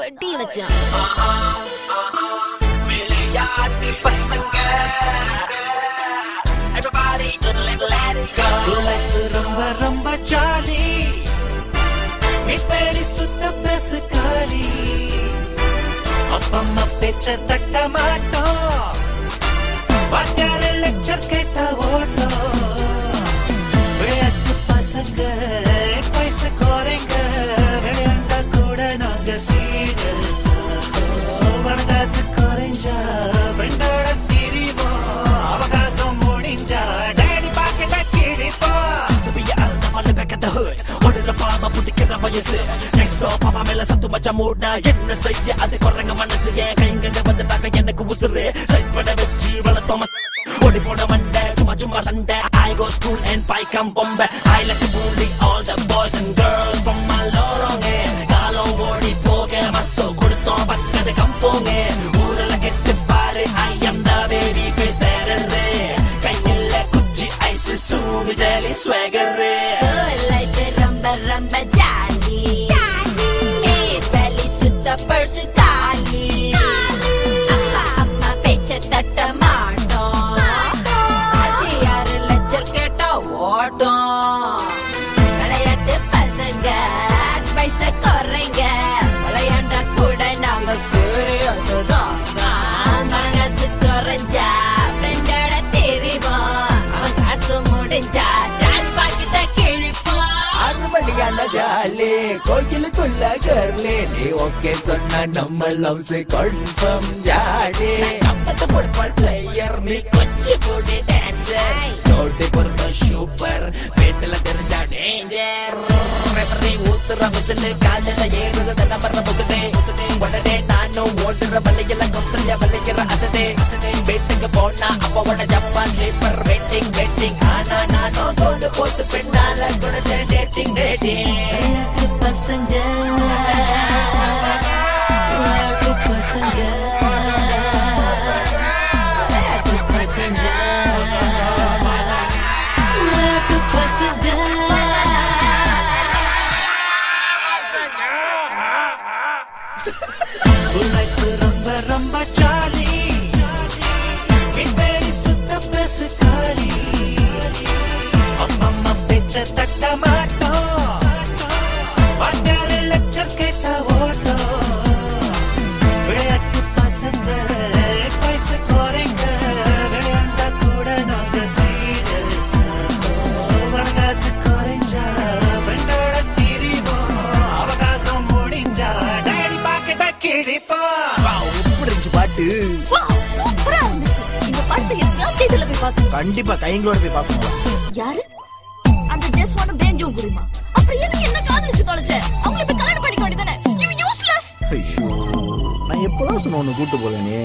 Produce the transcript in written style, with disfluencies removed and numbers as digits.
வெட்டி வச்சான். விளையாட்டு பசங்க ரொம்ப ரொம்ப ஜாலி இப்படி சுத்த பேசு காலி அப்பம்மா பேச்ச தட்ட மாட்டோம் வாத்தியார லெக்சர் கேட்ட ஓட்டோம் விளையாட்டு பசங்க பைசா குறைங்க விளையாண்டா கூட நாங்க சீரியஸ் வனகாசு குறைஞ்சா ஃப்ரெண்டோட திரிவோம் அவகாசம் முடிஞ்சா டேடி பாக்கெட்ட கிழிப்போம் என்ன செய்ய அது குறைங்க மனசு ஏன் கைங்கண்ட வந்துட்டாங்க எனக்கு உசுறு செயல்பட வச்சு வளர்த்தோம் ஓடி போட மண்டை சும்மா சும்மா சண்டை I go school and பைக்கம் பொம்பை I like to bully all the boys and girls from my lorong காலம் ஓடி போக மசோ கொடுத்தோம் பக்கத்து கம்போங்க ஊரல கெட்டு பாரு I am the baby face terror கையில குச்சி ஐஸ் சூடு ஜெலி ஸ்வாகர் லைஃப் ரொம்ப ரொம்ப ஜாலி belly சுத்த பர்சு தாலி அப்பா அம்மா பேச்ச தட்ட மாட்டோம் அது யாரு லெக்சர் கேட்டா ஓட்டோம் விளையாட்டு பசங்க பைசா குறைங்க விளையாண்டா கூட நாங்க சீரியஸ் தான் மனசு குறைஞ்சா ஃப்ரெண்டோட தெரிவோம் அவன் காசு முடிஞ்சா ஜாதி பாக்கிட்ட கிழிப்போம் ஜாலி கோயிலுக்குள்ள கர்லே நீ ஓகே சொன்ன நம்ம லவ்ஸ் கன்ஃபார்ம் ஜாலி கம்பத்த ஃபுட்பால் பிளேயர் நீ கொச்சி போடி டான்சர் ஜோடி பொறுத்த சூப்பர் வீட்டுல தெரிஞ்சா டேஞ்சர் ரெஃபரி ஊத்துற விசில் காலையில ஏறுறது நம்பர் முசுடே உடனே நானும் ஓட்டுற வலையில கொசல்ல வலிக்கிற அசடே வீட்டுக்கு போனா அப்போட ஜப்பான் ஸ்லீப்பர் வெயிட்டிங் வெயிட்டிங் ஆனா நானும் கொண்டு போச்சு பெண்ணால கொடுத்த டேட்டிங் டேட்டிங் பசங்க பசங்க பசங்க ரொம்ப ரொம்ப ஜாலி இப்படி சுத்த பேசு காலி அப்பம்மா பேச்ச தட்ட மாட்டோம் வாத்தியார லெக்சர் கேட்ட ஓட்டோம் விளையாட்டு பசங்க பைசா குறைங்க விளையாண்டா கூட நாங்க சீரியஸ் வனகாசு குறைஞ்சா ஃப்ரெண்டோட திரிவோம் அவகாசம் முடிஞ்சா டேடி பாக்கெட்ட கிழிப்போம் பாட்டு சூப்பரா இருந்துச்சு. இந்த பாட்டு எங்கேயாவது தியேட்டர்ல போய் பார்த்தோம். கண்டிப்பா கைங்களோட போய் பாப்போம். யாரு அந்த ஜஸ்ட் ஒன் பேஞ்சோ குருமா அப்புறம் எதுக்கு என்ன காதலிச்சு தொலைச்ச அவங்கள போய் கல்யாணம் பண்ணிக்க வேண்டியதானே யூ யூஸ்லெஸ் ஐயோ நான் எப்பதான் சொன்ன ஒண்ணு கூட்டு போல நீ